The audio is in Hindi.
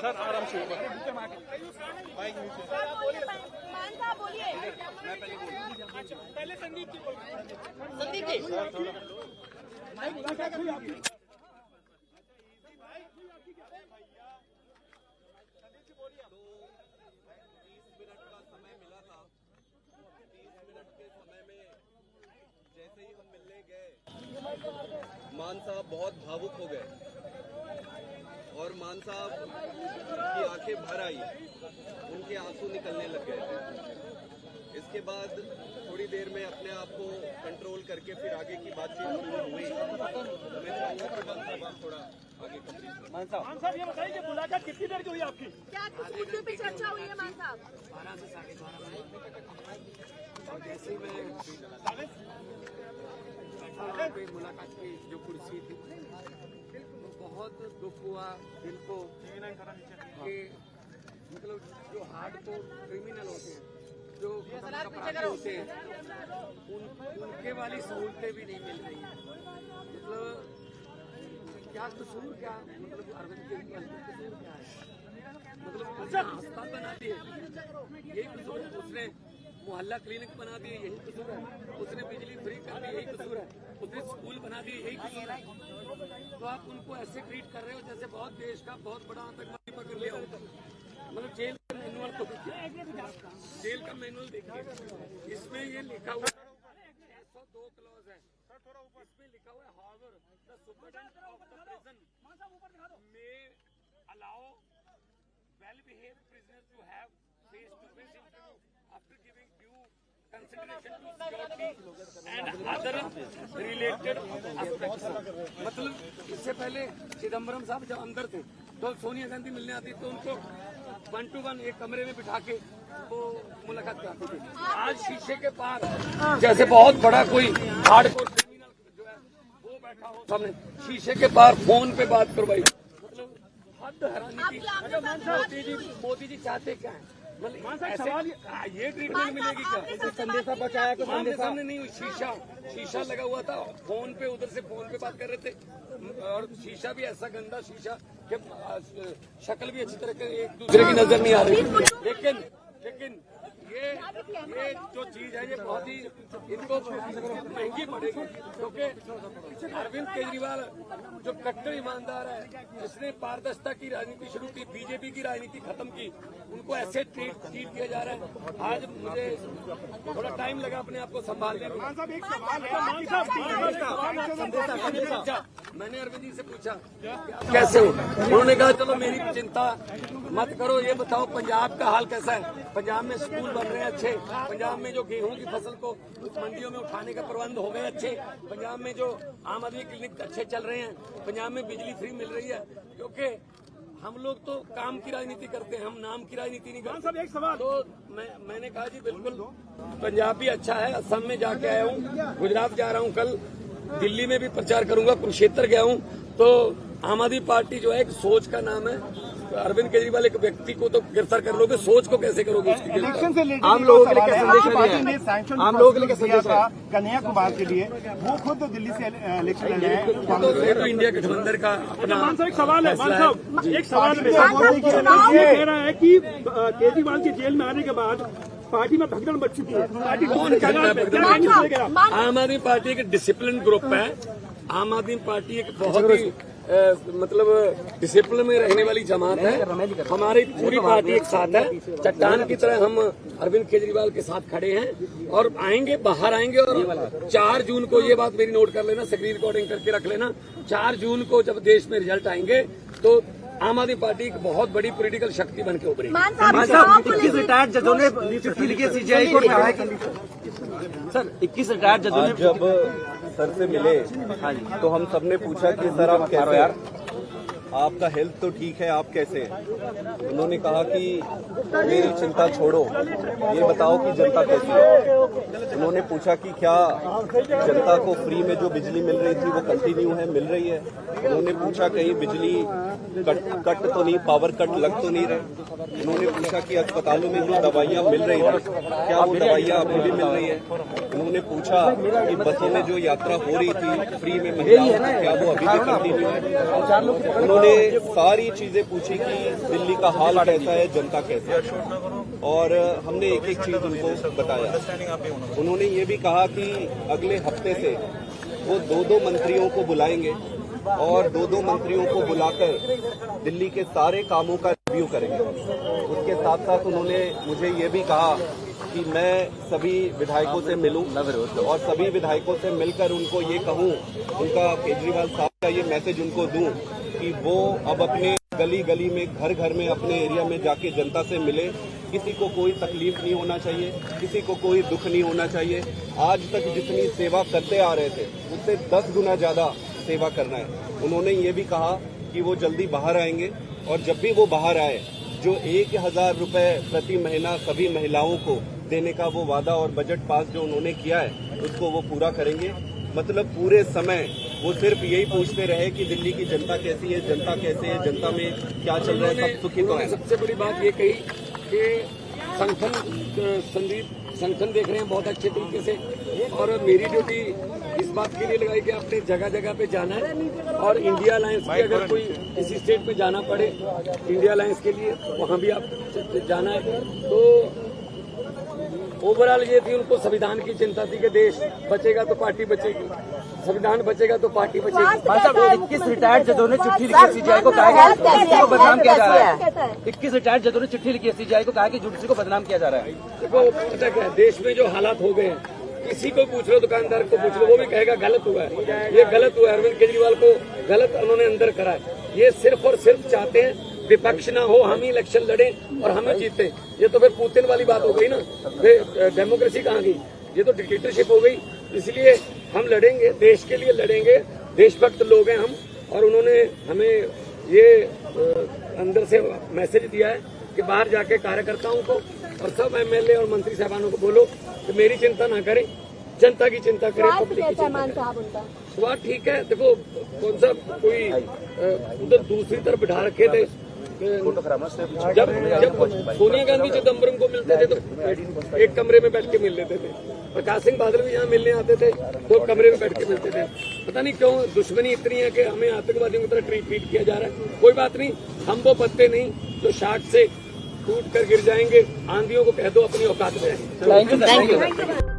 सर आराम से बोलिए। पहले संदीप जी जैसे ही हम मिलने गए मान साहब बहुत भावुक हो गए और मान साहब की आंखें भर आई, उनके आंसू निकलने लग गए। इसके बाद थोड़ी देर में अपने आप को कंट्रोल करके फिर आगे की बातचीत शुरू हुई। मैं चाहूँगा कि मान साहब आप थोड़ा आगे कंप्लीट। मान साहब ये बताइए कि मुलाकात कितनी देर की हुई आपकी? क्या कुछ मुद्दे पे चर्चा हुई है मान साहब? 12 से 12:30 और जैसे ही मैं मुलाकात की जो कुर्सी थी तो बहुत दुख हुआ दिल को कि मतलब जो हार्डकोर क्रिमिनल होते हैं, जो अपराधी होते हैं, उनके वाली सहूलतें भी नहीं मिल रही हैं। मतलब क्या कसूर, क्या मतलब अरविंद केजरीवाल का कसूर क्या है? मतलब उसने अस्पताल बना दिए, यही कसूर है। उसने मोहल्ला क्लिनिक बना दिए, यही कसूर है। उसने बिजली फ्री कर दी, यही कसूर है। उसने स्कूल बना दिए, यही कसूर है। तो आप उनको ऐसे ट्रीट कर रहे हो जैसे बहुत देश का बहुत बड़ा आतंकवादी पकड़ लिया हो। मतलब जेल का मैनुअल को देखिए, जेल का मैनुअल देखिए, इसमें ये लिखा हुआ 102 क्लॉज है। इसमें लिखा हुआ है however the superintendent of the prison may allow well behaved prisoners to have face to face interview after giving due consideration to security and other related aspects. मतलब इससे पहले चिदम्बरम साहब जब अंदर थे तो सोनिया गांधी मिलने आती तो उनको 1 to 1 एक कमरे में बिठा के वो मुलाकात कराती थी। आज शीशे के पार जैसे बहुत बड़ा कोई हार्डकोर क्रिमिनल जो है वो बैठा हो सामने, शीशे के पार फोन पे बात करवाई। मतलब हद हैरानी की। मोदी जी चाहते क्या है? मतलब ऐसे ये ट्रीटमेंट मिलेगी क्या? संदेशा बचाया कि सामने नहीं हुई, शीशा लगा हुआ था, फोन पे उधर से फोन पे बात कर रहे थे और शीशा भी ऐसा गंदा शीशा कि शक्ल भी अच्छी तरह के एक दूसरे की नजर नहीं आ रही। लेकिन ये जो चीज है ये बहुत ही इनको महंगी पड़ेगी, क्योंकि अरविंद केजरीवाल जो कट्टर ईमानदार है, जिसने पारदर्शिता की राजनीति शुरू की, बीजेपी की राजनीति खत्म की, उनको ऐसे ट्रीट किया जा रहा है। आज मुझे थोड़ा टाइम लगा अपने आप को संभालने में। मैंने अरविंद जी से पूछा कैसे हो, उन्होंने कहा चलो मेरी चिंता मत करो, ये बताओ पंजाब का हाल कैसा है? पंजाब में स्कूल बन रहे हैं अच्छे, पंजाब में जो गेहूं की फसल को मंडियों में उठाने का प्रबंध हो गए अच्छे, पंजाब में जो आम आदमी क्लिनिक अच्छे चल रहे हैं, पंजाब में बिजली फ्री मिल रही है। क्योंकि हम लोग तो काम की राजनीति करते हैं, हम नाम की राजनीति नहीं करते। एक सवाल तो मैंने कहा जी बिल्कुल पंजाब भी अच्छा है, असम में जाके आया हूँ, गुजरात जा रहा हूँ, कल दिल्ली में भी प्रचार करूंगा, कुरुक्षेत्र गया हूँ। तो आम आदमी पार्टी जो है एक सोच का नाम है। अरविंद केजरीवाल एक व्यक्ति को तो गिरफ्तार कर लोगे, सोच को कैसे करोगे? इलेक्शन से लेकर आम लोगों के लिए क्या संदेश है? आम लोगों के लिए क्या संदेश है? कन्हैया कुमार के लिए वो खुद दिल्ली से इलेक्शन लड़ रहे हैं। ये तो इंडिया गठबंधन का अपना एक सवाल है, मान साहब एक सवाल कह रहा है कि केजरीवाल के जेल में आने के बाद पार्टी में भगदड़ मच चुकी है। पार्टी आम आदमी पार्टी एक डिसिप्लिन ग्रुप है। आम आदमी पार्टी एक बहुत ही मतलब डिसिप्लिन में रहने वाली जमात है। हमारी पूरी पार्टी एक साथ है, चट्टान की तरह हम अरविंद केजरीवाल के साथ खड़े हैं और आएंगे, बाहर आएंगे। और 4 जून को ये बात मेरी नोट कर लेना, स्क्रीन रिकॉर्डिंग करके रख लेना, 4 जून को जब देश में रिजल्ट आएंगे तो आम आदमी पार्टी एक बहुत बड़ी पॉलिटिकल शक्ति बन के उभरेगी। 21 रिटायर्ड जजों ने सीजीआई को कहा है कि सर 21 रिटायर्ड जजों ने जब सर से मिले तो हम सबने पूछा कि सर आप कैसे यार, आपका हेल्थ तो ठीक है, आप कैसे हैं? उन्होंने कहा कि मेरी चिंता छोड़ो, ये बताओ कि जनता कैसी है। उन्होंने पूछा कि क्या जनता को फ्री में जो बिजली मिल रही थी वो कंटिन्यू है, मिल रही है। उन्होंने पूछा कहीं बिजली कट तो नहीं, पावर कट लग तो नहीं रहे। उन्होंने पूछा कि अस्पतालों में जो दवाइयाँ मिल रही थी क्या वो दवाइयाँ अभी भी मिल रही है। उन्होंने पूछा कि बसों में जो यात्रा हो रही थी फ्री में महिलाओं की, क्या वो अभी भी कंटिन्यू है। उन्होंने सारी चीजें पूछी कि दिल्ली का हाल कैसा है, जनता कैसा है, और हमने एक एक चीज उनको बताया। उन्होंने ये भी कहा कि अगले हफ्ते से वो 2-2 मंत्रियों को बुलाएंगे और 2-2 मंत्रियों को बुलाकर दिल्ली के सारे कामों का रिव्यू करेंगे। उसके साथ साथ उन्होंने मुझे ये भी कहा कि मैं सभी विधायकों से मिलूं और सभी विधायकों से मिलकर उनको ये कहूं, उनका केजरीवाल साहब का ये मैसेज उनको दूं कि वो अब अपने गली गली में, घर घर में, अपने एरिया में जाके जनता से मिले। किसी को कोई तकलीफ नहीं होना चाहिए, किसी को कोई दुख नहीं होना चाहिए। आज तक जितनी सेवा करते आ रहे थे उससे 10 गुना ज्यादा सेवा करना है। उन्होंने ये भी कहा कि वो जल्दी बाहर आएंगे और जब भी वो बाहर आए जो 1000 रुपए प्रति महीना सभी महिलाओं को देने का वो वादा और बजट पास जो उन्होंने किया है उसको वो पूरा करेंगे। मतलब पूरे समय वो सिर्फ यही पूछते रहे कि दिल्ली की जनता कैसी है, जनता कैसे है, जनता में क्या चल रहा है, सब सुखी तो है। सबसे बड़ी बात ये कही कि संगठन देख रहे हैं बहुत अच्छे तरीके से, और मेरी ड्यूटी इस बात के लिए लगाई कि आपने जगह जगह पे जाना है और इंडिया अलायंस की अगर कोई किसी स्टेट में जाना पड़े इंडिया अलायंस के लिए वहाँ भी आप जाना है। तो ओवरऑल ये थी, उनको संविधान की चिंता थी कि देश बचेगा तो पार्टी बचेगी, संविधान बचेगा तो पार्टी बचेगी। 21 रिटायर्ड जजों ने चिट्ठी लिखी सीजीआई को कहा कि जुडिशरी को बदनाम किया जा रहा है। 21 रिटायर्ड जजों ने चिट्ठी लिखी सीजीआई को कहा कि जुडिशरी को बदनाम किया जा रहा है। देखो पता क्या है, देश में जो हालात हो गए हैं, किसी को पूछ लो, दुकानदार को पूछ लो, वो भी कहेगा गलत हुआ है, ये गलत हुआ है। अरविंद केजरीवाल को गलत उन्होंने अंदर करा है। ये सिर्फ और सिर्फ चाहते हैं विपक्ष ना हो, हम ही इलेक्शन लड़ें और हम ही जीते। ये तो फिर पुतिन वाली बात हो गई ना, फिर डेमोक्रेसी कहाँ गई, ये तो डिक्टेटरशिप हो गई। इसलिए हम लड़ेंगे, देश के लिए लड़ेंगे, देशभक्त लोग हैं हम। और उन्होंने हमें ये अंदर से मैसेज दिया है कि बाहर जाके कार्यकर्ताओं को और सब एमएलए और मंत्री साहबानों को बोलो कि मेरी चिंता ना करें, जनता की चिंता करें, पब्लिक की चिंता करें। स्वाद ठीक है। देखो कौन सा कोई उधर दूसरी तरफ बिठा रखे थे, जब सोनिया गांधी चिदम्बरम को मिलते थे तो एक कमरे में बैठ के मिल लेते थे, प्रकाश सिंह बादल भी यहाँ मिलने आते थे तो कमरे में बैठ के मिलते थे। पता नहीं क्यों दुश्मनी इतनी है कि हमें आतंकवादियों की तरह ट्रीट किया जा रहा है। कोई बात नहीं, हम वो पत्ते नहीं जो शाख से टूट कर गिर जाएंगे। आंधियों को कह दो अपनी औकात में। Thank you.